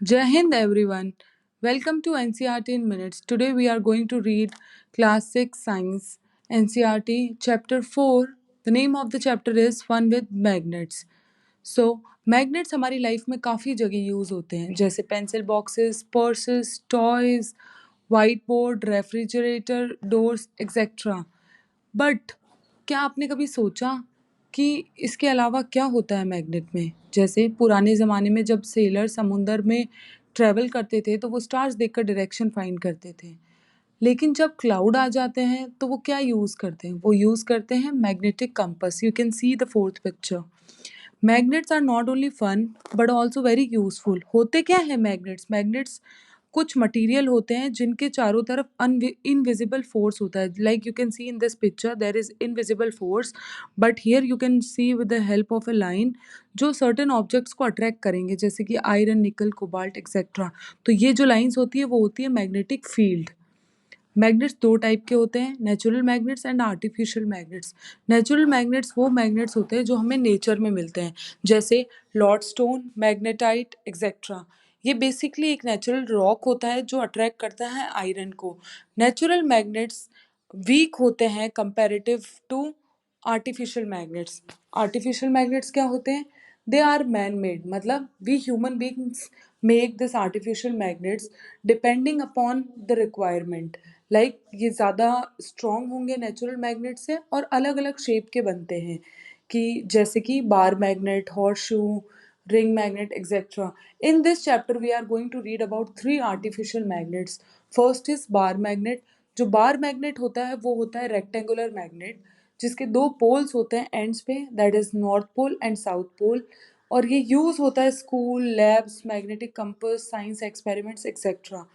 Jai Hind everyone. Welcome to NCRT in Minutes. Today we are going to read Class 6 Science NCRT Chapter 4. The name of the chapter is Fun with Magnets. Magnets हमारी life में काफ़ी जगह use होते हैं जैसे pencil boxes, purses, toys, white board, refrigerator, doors etcetera. But क्या आपने कभी सोचा कि इसके अलावा क्या होता है मैग्नेट में? जैसे पुराने ज़माने में जब सेलर समुंदर में ट्रैवल करते थे तो वो स्टार्स देखकर डायरेक्शन फाइंड करते थे। लेकिन जब क्लाउड आ जाते हैं तो वो क्या यूज़ करते हैं? वो यूज़ करते हैं magnetic compass. You can see the fourth picture. Magnets are not only fun but also very useful. होते क्या है मैग्नेट्स? मैग्नेट्स कुछ मटेरियल होते हैं जिनके चारों तरफ इनविजिबल फोर्स होता है। Like you can see in this picture there is invisible force, but here you can see with the help of a line जो सर्टेन ऑब्जेक्ट्स को अट्रैक्ट करेंगे जैसे कि आयरन, निकल, कोबाल्ट एक्सेट्रा। तो ये जो लाइंस होती है वो होती है मैग्नेटिक फील्ड। मैग्नेट्स दो टाइप के होते हैं, natural magnets and artificial magnets. Natural magnets वो मैग्नेट्स होते हैं जो हमें नेचर में मिलते हैं जैसे लॉर्डस्टोन, मैग्नेटाइट एक्सेट्रा। ये बेसिकली एक नेचुरल रॉक होता है जो अट्रैक्ट करता है आयरन को। नेचुरल मैग्नेट्स वीक होते हैं comparative to artificial magnets. Artificial magnets क्या होते हैं? दे आर मैन मेड, मतलब we human beings make this artificial magnets depending upon the requirement. Like ये ज़्यादा स्ट्रॉन्ग होंगे नेचुरल मैग्नेट से और अलग अलग शेप के बनते हैं कि जैसे कि bar magnet, horseshoe, ring magnet etcetera. In this chapter we are going to read about three artificial magnets. First is bar magnet. जो बार मैग्नेट होता है वो होता है रेक्टेंगुलर मैग्नेट जिसके दो पोल्स होते हैं एंड्स पे, that is north pole and south pole. और ये यूज होता है school, labs, magnetic compass, science experiments etcetera.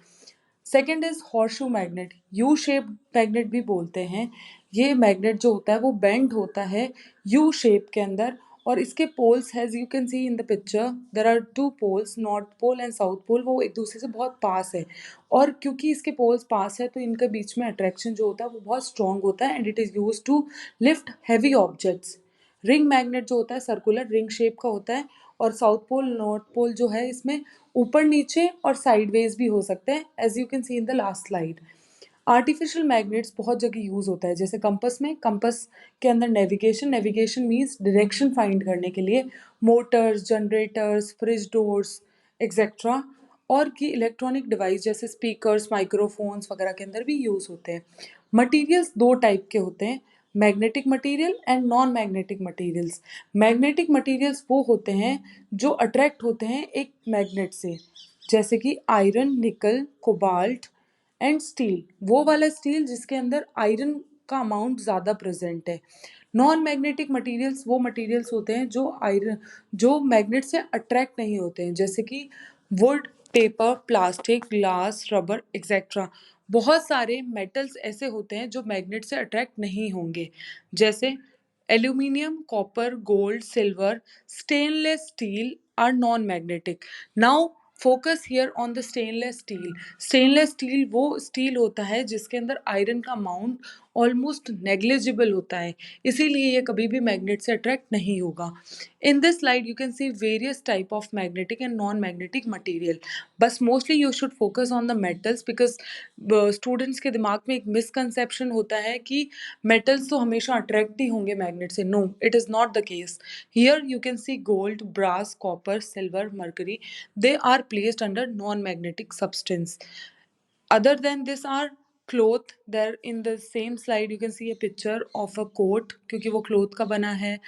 Second is horseshoe magnet, U shape magnet भी बोलते हैं। ये मैग्नेट जो होता है वो बेंड होता है यू शेप के अंदर और इसके poles has you can see in the picture there are two poles, north pole and south pole, वो एक दूसरे से बहुत पास है। और क्योंकि इसके पोल्स पास है तो इनके बीच में अट्रैक्शन जो होता है वो बहुत स्ट्रॉन्ग होता है and it is use to lift heavy objects. Ring magnet जो होता है सर्कुलर रिंग शेप का होता है और साउथ पोल, नॉर्थ पोल जो है इसमें ऊपर नीचे और साइडवेज भी हो सकते हैं as you can see in the last slide. Artificial magnets बहुत जगह यूज होता है जैसे कंपस में। कंपस के अंदर navigation, navigation means direction find करने के लिए। Motors, generators, fridge doors etcetera. और कि इलेक्ट्रॉनिक डिवाइस जैसे स्पीकर्स, माइक्रोफोन्स वगैरह के अंदर भी यूज होते हैं। मटेरियल्स दो टाइप के होते हैं, magnetic material and non magnetic materials. Magnetic materials वो होते हैं जो अट्रैक्ट होते हैं एक मैग्नेट से जैसे कि iron, nickel, cobalt and steel. वो वाला स्टील जिसके अंदर आयरन का अमाउंट ज़्यादा प्रेजेंट है। नॉन मैग्नेटिक मटेरियल्स वो मटेरियल्स होते हैं जो आयरन, जो मैग्नेट से अट्रैक्ट नहीं होते हैं जैसे कि would, paper, plastic, glass, rubber etcetera. बहुत सारे मेटल्स ऐसे होते हैं जो मैग्नेट से अट्रैक्ट नहीं होंगे जैसे aluminium, copper, gold, silver, stainless steel are non magnetic. Now focus here on the stainless steel. Stainless steel वो स्टील होता है जिसके अंदर आयरन का अमाउंट ऑलमोस्ट नेग्लिजिबल होता है, इसीलिए ये कभी भी मैग्नेट से अट्रैक्ट नहीं होगा। In this slide you can see various type of magnetic and non magnetic material. बस mostly you should focus on the metals because students के दिमाग में एक मिसकंसेप्शन होता है कि मेटल्स तो हमेशा अट्रैक्ट ही होंगे मैग्नेट से। No, it is not the case. Here you can see gold, brass, copper, silver, mercury, they are placed under non-magnetic substance. Other than this are cloth. There in the same slide you can see a picture of a coat क्योंकि वो cloth का बना है।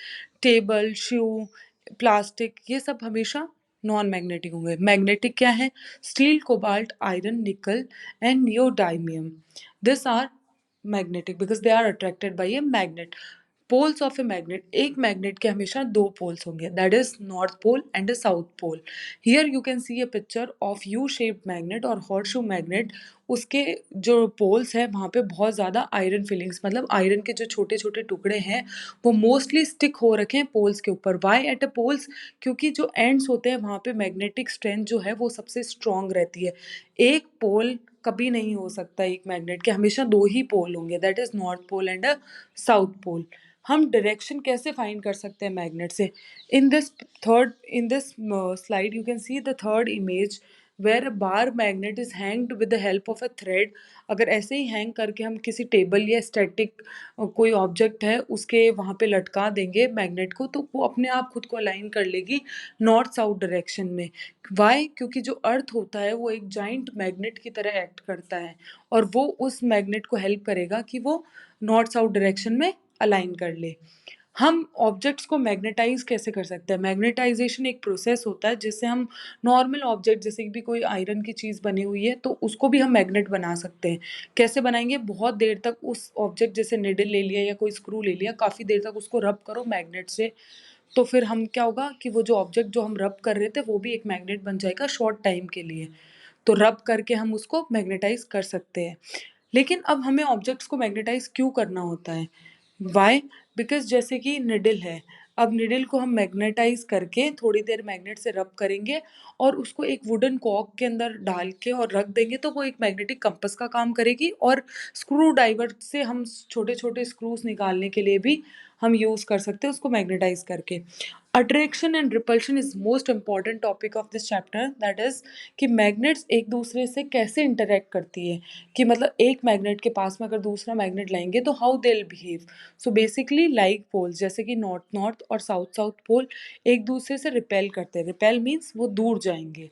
Table, शू, plastic, ये सब हमेशा non magnetic होंगे। Magnetic क्या है? Steel, cobalt, iron, nickel and neodymium, this are magnetic because they are attracted by a magnet. Poles of a magnet, एक मैग्नेट के हमेशा दो पोल्स होंगे that is north pole and a south pole. Here you can see a picture of U shaped magnet और horseshoe magnet. उसके जो poles हैं वहाँ पे बहुत ज़्यादा आयरन फिलिंग्स, मतलब आयरन के जो छोटे छोटे टुकड़े हैं वो मोस्टली स्टिक हो रखे हैं पोल्स के ऊपर। Why at a poles? क्योंकि जो एंड्स होते हैं वहाँ पे मैग्नेटिक स्ट्रेंथ जो है वो सबसे स्ट्रॉन्ग रहती है। एक पोल कभी नहीं हो सकता एक मैग्नेट के, हमेशा दो ही पोल होंगे that is north pole and a south pole. हम डायरेक्शन कैसे फाइंड कर सकते हैं मैग्नेट से? In this third, in this slide you can see the third image where a bar magnet is hanged with the help of a thread. अगर ऐसे ही hang करके हम किसी टेबल या स्टैटिक कोई ऑब्जेक्ट है उसके वहाँ पे लटका देंगे मैग्नेट को, तो वो अपने आप खुद को अलाइन कर लेगी नॉर्थ साउथ डायरेक्शन में। वाई? क्योंकि जो अर्थ होता है वो एक जाइंट मैग्नेट की तरह एक्ट करता है, और वो उस मैग्नेट को हेल्प करेगा कि वो नॉर्थ साउथ डायरेक्शन में अलाइन कर ले। हम ऑब्जेक्ट्स को मैग्नेटाइज कैसे कर सकते हैं? मैग्नेटाइजेशन एक प्रोसेस होता है जिससे हम नॉर्मल ऑब्जेक्ट, जैसे कि भी कोई आयरन की चीज़ बनी हुई है, तो उसको भी हम मैग्नेट बना सकते हैं। कैसे बनाएंगे? बहुत देर तक उस ऑब्जेक्ट, जैसे निडल ले लिया या कोई स्क्रू ले लिया, काफ़ी देर तक उसको रब करो मैग्नेट से, तो फिर हम क्या होगा कि वो जो ऑब्जेक्ट जो हम रब कर रहे थे वो भी एक मैग्नेट बन जाएगा शॉर्ट टाइम के लिए। तो रब करके हम उसको मैग्नेटाइज कर सकते हैं। लेकिन अब हमें ऑब्जेक्ट्स को मैग्नेटाइज क्यों करना होता है? वाई? बिकॉज जैसे कि निडल है, अब निडल को हम मैग्नेटाइज करके थोड़ी देर मैग्नेट से रब करेंगे और उसको एक वुडन कॉक के अंदर डाल के और रख देंगे, तो वो एक मैग्नेटिक कंपास का काम करेगी। और स्क्रू ड्राइवर से हम छोटे छोटे स्क्रूज निकालने के लिए भी हम यूज कर सकते हैं उसको मैग्नेटाइज करके। Attraction and repulsion is most important topic of this chapter, that is कि मैग्नेट्स एक दूसरे से कैसे इंटरेक्ट करती है, कि मतलब एक मैग्नेट के पास में अगर दूसरा मैग्नेट लाएंगे तो how they will behave. So basically like poles, जैसे कि नॉर्थ नॉर्थ और साउथ साउथ पोल एक दूसरे से रिपेल करते हैं। रिपेल मीन्स वो दूर जाएंगे।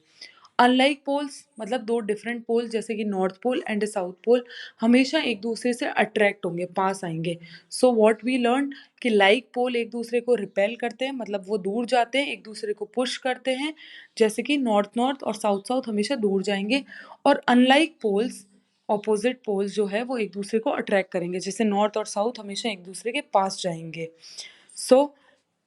अनलाइक पोल्स मतलब दो डिफरेंट पोल, जैसे कि north pole and south pole, हमेशा एक दूसरे से अट्रैक्ट होंगे, पास आएंगे। सो व्हाट वी लर्न कि लाइक पोल एक दूसरे को रिपेल करते हैं, मतलब वो दूर जाते हैं, एक दूसरे को पुश करते हैं, जैसे कि नॉर्थ नॉर्थ और साउथ साउथ हमेशा दूर जाएंगे। और अनलाइक पोल्स, ऑपोजिट पोल्स जो है वो एक दूसरे को अट्रैक्ट करेंगे, जैसे नॉर्थ और साउथ हमेशा एक दूसरे के पास जाएंगे। So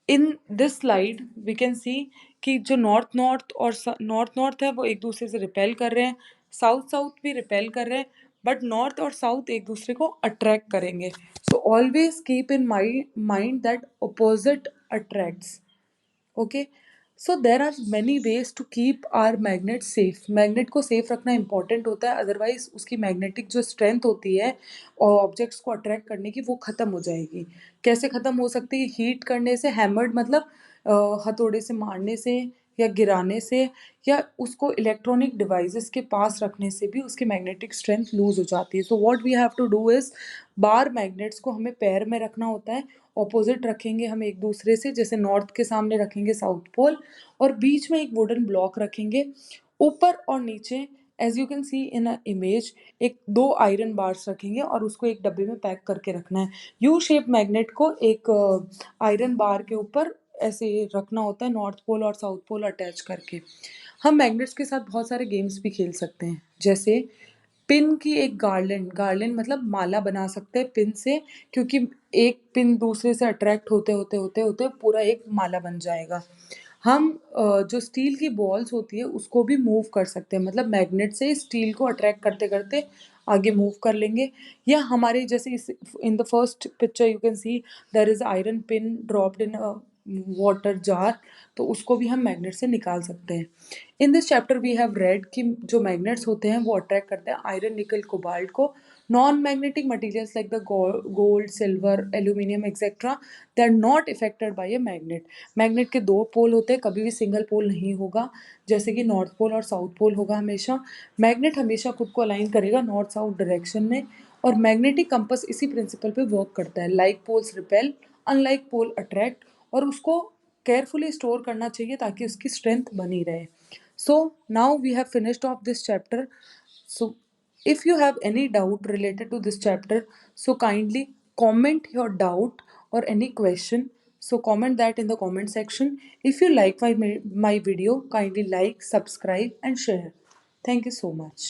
in this slide we can see कि जो नॉर्थ नॉर्थ और नॉर्थ नॉर्थ है वो एक दूसरे से रिपेल कर रहे हैं, साउथ साउथ भी रिपेल कर रहे हैं, बट नॉर्थ और साउथ एक दूसरे को अट्रैक्ट करेंगे। So always keep in mind that opposite attracts. Okay, so there are many ways to keep our magnet safe. Magnet को सेफ रखना इंपॉर्टेंट होता है, अदरवाइज उसकी मैग्नेटिक जो स्ट्रेंथ होती है और ऑब्जेक्ट्स को अट्रैक्ट करने की, वो खत्म हो जाएगी। कैसे खत्म हो सकती है? हीट करने से, हैमर्ड मतलब हथौड़े से मारने से या गिराने से, या उसको इलेक्ट्रॉनिक डिवाइसेस के पास रखने से भी उसकी मैग्नेटिक स्ट्रेंथ लूज हो जाती है। So what we have to do is, bar magnets को हमें पैर में रखना होता है, ऑपोजिट रखेंगे हम एक दूसरे से, जैसे नॉर्थ के सामने रखेंगे साउथ पोल, और बीच में एक वुडन ब्लॉक रखेंगे। ऊपर और नीचे as you can see in a image एक दो आयरन बार्स रखेंगे और उसको एक डब्बे में पैक करके रखना है। यू शेप मैग्नेट को एक आयरन बार के ऊपर ऐसे रखना होता है, नॉर्थ पोल और साउथ पोल अटैच करके। हम मैग्नेट्स के साथ बहुत सारे गेम्स भी खेल सकते हैं, जैसे पिन की एक गार्लैंड, गार्लैंड मतलब माला बना सकते हैं पिन से, क्योंकि एक पिन दूसरे से अट्रैक्ट होते होते होते होते पूरा एक माला बन जाएगा। हम जो स्टील की बॉल्स होती है उसको भी मूव कर सकते हैं, मतलब मैग्नेट से स्टील को अट्रैक्ट करते करते आगे मूव कर लेंगे। या हमारे जैसे इस in the first picture you can see there is iron pin dropped in water jar, तो उसको भी हम मैग्नेट से निकाल सकते हैं। In this chapter we have read कि जो मैग्नेट्स होते हैं वो अट्रैक्ट करते हैं आयरन निकल कोबाल्ट को। Non magnetic materials like the gold silver aluminium etcetera, they are not affected by a magnet. Magnet के दो पोल होते हैं, कभी भी सिंगल पोल नहीं होगा, जैसे कि नॉर्थ पोल और साउथ पोल होगा हमेशा। मैग्नेट हमेशा खुद को अलाइन करेगा नॉर्थ साउथ डायरेक्शन में, और मैग्नेटिक कंपास इसी प्रिंसिपल पे वर्क करता है। Like poles repel, unlike pole attract, और उसको केयरफुली स्टोर करना चाहिए ताकि उसकी स्ट्रेंथ बनी रहे। So now we have finished off this chapter. So if you have any doubt related to this chapter, so kindly comment your doubt or any question. So comment that in the comment section. If you like my video, kindly like, subscribe and share. Thank you so much.